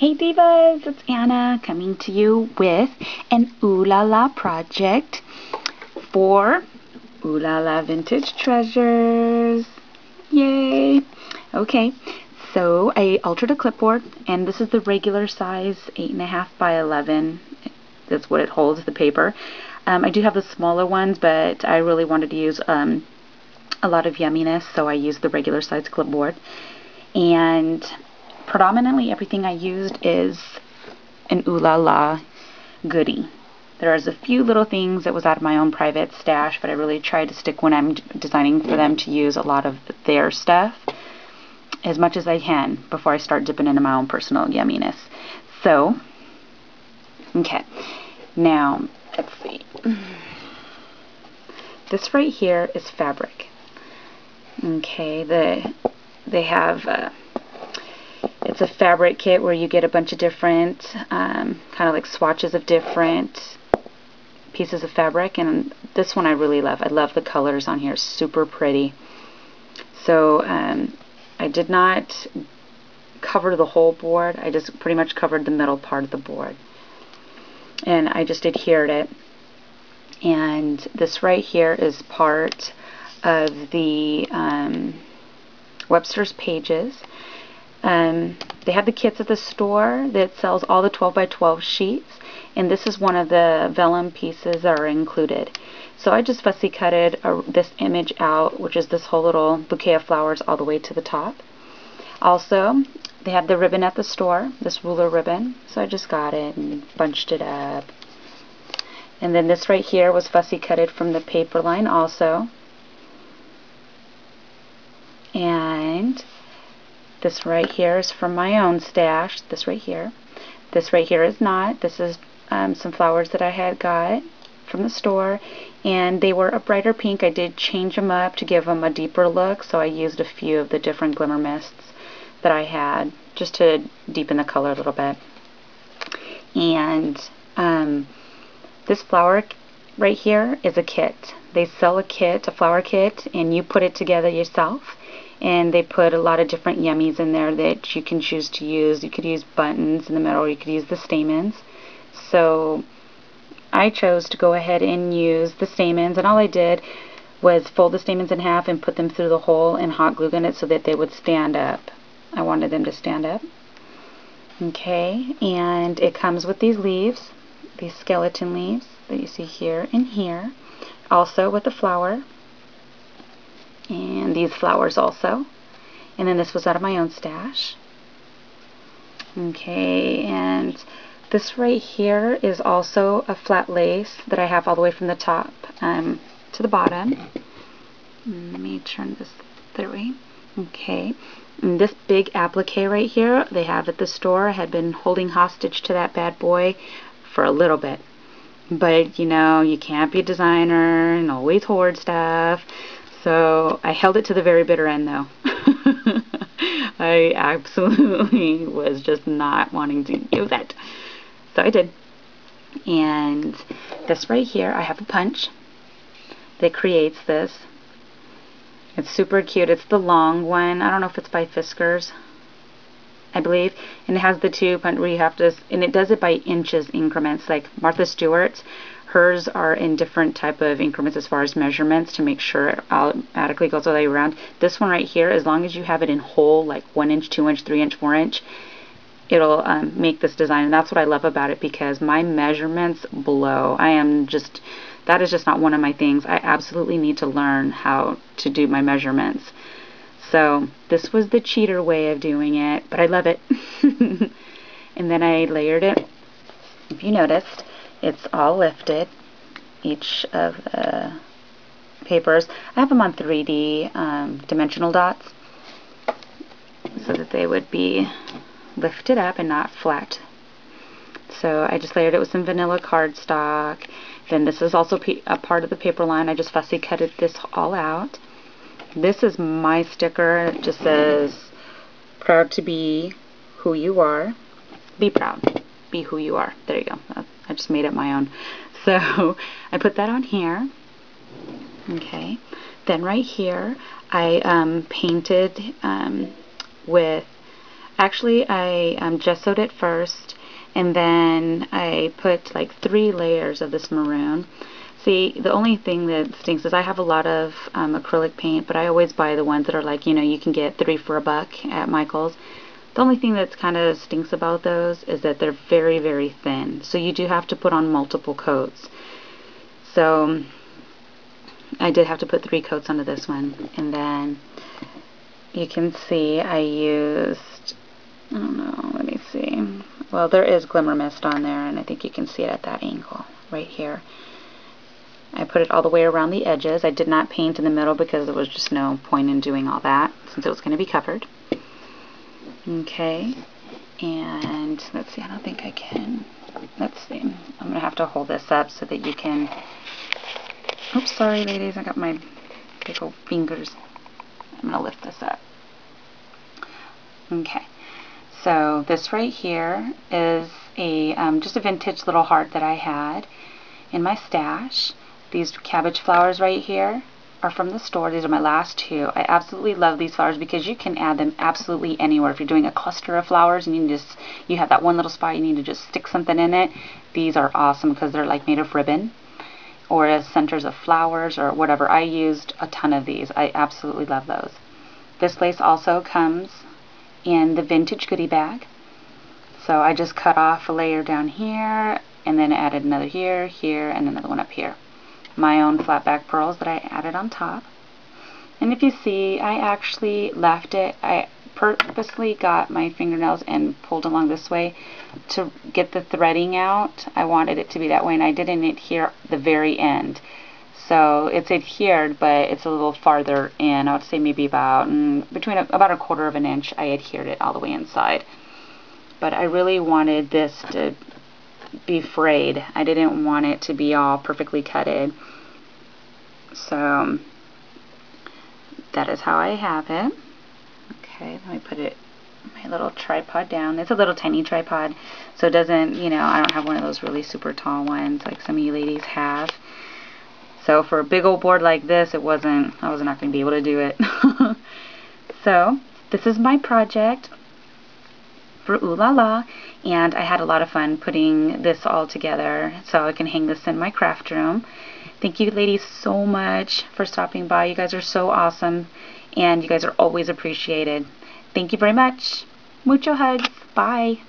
Hey Divas, it's Anna coming to you with an Ooh La La project for Ooh La La Vintage Treasures. Yay! Okay, so I altered a clipboard, and this is the regular size 8.5 by 11. That's what it holds, the paper. I do have the smaller ones, but I really wanted to use a lot of yumminess, so I used the regular size clipboard. And predominantly everything I used is an Ooh La La goodie. There's a few little things that was out of my own private stash, but I really tried to stick when I'm designing for them to use a lot of their stuff as much as I can before I start dipping into my own personal yumminess. So, okay, now let's see. This right here is fabric. Okay, they have it's a fabric kit where you get a bunch of different kind of like swatches of different pieces of fabric, and this one I really love. I love the colors on here, super pretty. So I did not cover the whole board, I just pretty much covered the middle part of the board, and I just adhered it. And this right here is part of the Webster's Pages. They have the kits at the store that sells all the 12 by 12 sheets, and this is one of the vellum pieces that are included. So I just fussy cutted this image out, which is this whole little bouquet of flowers all the way to the top. Also, they have the ribbon at the store, this ruler ribbon, so I just got it and bunched it up. And then this right here was fussy cutted from the paper line also. And this right here is from my own stash, this right here. This right here is not. This is some flowers that I had got from the store, and they were a brighter pink. I did change them up to give them a deeper look, so I used a few of the different glimmer mists that I had just to deepen the color a little bit. And this flower right here is a kit. They sell a kit, a flower kit, and you put it together yourself. And they put a lot of different yummies in there that you can choose to use. You could use buttons in the middle, or you could use the stamens. So I chose to go ahead and use the stamens, and all I did was fold the stamens in half and put them through the hole and hot glue gun it so that they would stand up. I wanted them to stand up. Okay, and it comes with these leaves, these skeleton leaves that you see here and here. Also with the flower. And these flowers also. And then this was out of my own stash. Okay, and this right here is also a flat lace that I have all the way from the top to the bottom. Let me turn this that way. Okay, and this big applique right here they have at the store. I had been holding hostage to that bad boy for a little bit. But you know, you can't be a designer and always hoard stuff. So I held it to the very bitter end though. I absolutely was just not wanting to use it. So I did. And this right here, I have a punch that creates this. It's super cute. It's the long one. I don't know if it's by Fiskars, I believe. And it has the two punch where you have to, and it does it by inches increments, like Martha Stewart's. Hers are in different type of increments as far as measurements to make sure it automatically goes all the way around. This one right here, as long as you have it in whole, like 1 inch, 2 inch, 3 inch, 4 inch, it'll make this design. And that's what I love about it, because my measurements blow. That is just not one of my things. I absolutely need to learn how to do my measurements. So this was the cheater way of doing it, but I love it. And then I layered it. If you noticed, it's all lifted, each of the papers. I have them on 3D dimensional dots so that they would be lifted up and not flat. So I just layered it with some vanilla cardstock. Then this is also a part of the paper line. I just fussy cutted this all out. This is my sticker. It just says, "Proud to be who you are. Be proud. Be who you are." There you go. I just made it my own. So I put that on here. Okay. Then right here I painted with Actually, I gessoed it first, and then I put like 3 layers of this maroon. See, the only thing that stinks is I have a lot of acrylic paint, but I always buy the ones that are like, you know, you can get 3 for $1 at Michael's. The only thing that's kind of stinks about those is that they're very, very thin. So you do have to put on multiple coats. So I did have to put 3 coats onto this one. And then you can see I used, I don't know, let me see. Well, there is glimmer mist on there, and I think you can see it at that angle right here. I put it all the way around the edges. I did not paint in the middle because there was just no point in doing all that since it was going to be covered. Okay, and let's see, I don't think I can, let's see, I'm going to have to hold this up so that you can, oops, sorry ladies, I got my big old fingers. I'm going to lift this up. Okay, so this right here is a just a vintage little heart that I had in my stash. These cabbage flowers right here are from the store. These are my last 2. I absolutely love these flowers because you can add them absolutely anywhere. If you're doing a cluster of flowers and you have that one little spot you need to just stick something in it, these are awesome because they're like made of ribbon or as centers of flowers or whatever. I used a ton of these. I absolutely love those. This lace also comes in the vintage goodie bag. So I just cut off a layer down here and then added another here, here, and another one up here. My own flat back pearls that I added on top. And if you see, I actually left it, I purposely got my fingernails and pulled along this way to get the threading out. I wanted it to be that way, and I didn't adhere the very end. So it's adhered, but it's a little farther in. I would say maybe about between about a 1/4 of an inch. I adhered it all the way inside. But I really wanted this to be frayed. I didn't want it to be all perfectly cutted. So that is how I have it. Okay, let me put it my little tripod down. It's a little tiny tripod, so it doesn't, you know, I don't have one of those really super tall ones like some of you ladies have. So for a big old board like this, I was not going to be able to do it. So this is my project for Ooh La La, and I had a lot of fun putting this all together so I can hang this in my craft room. Thank you ladies so much for stopping by. You guys are so awesome, and you guys are always appreciated. Thank you very much. Mucho hugs. Bye.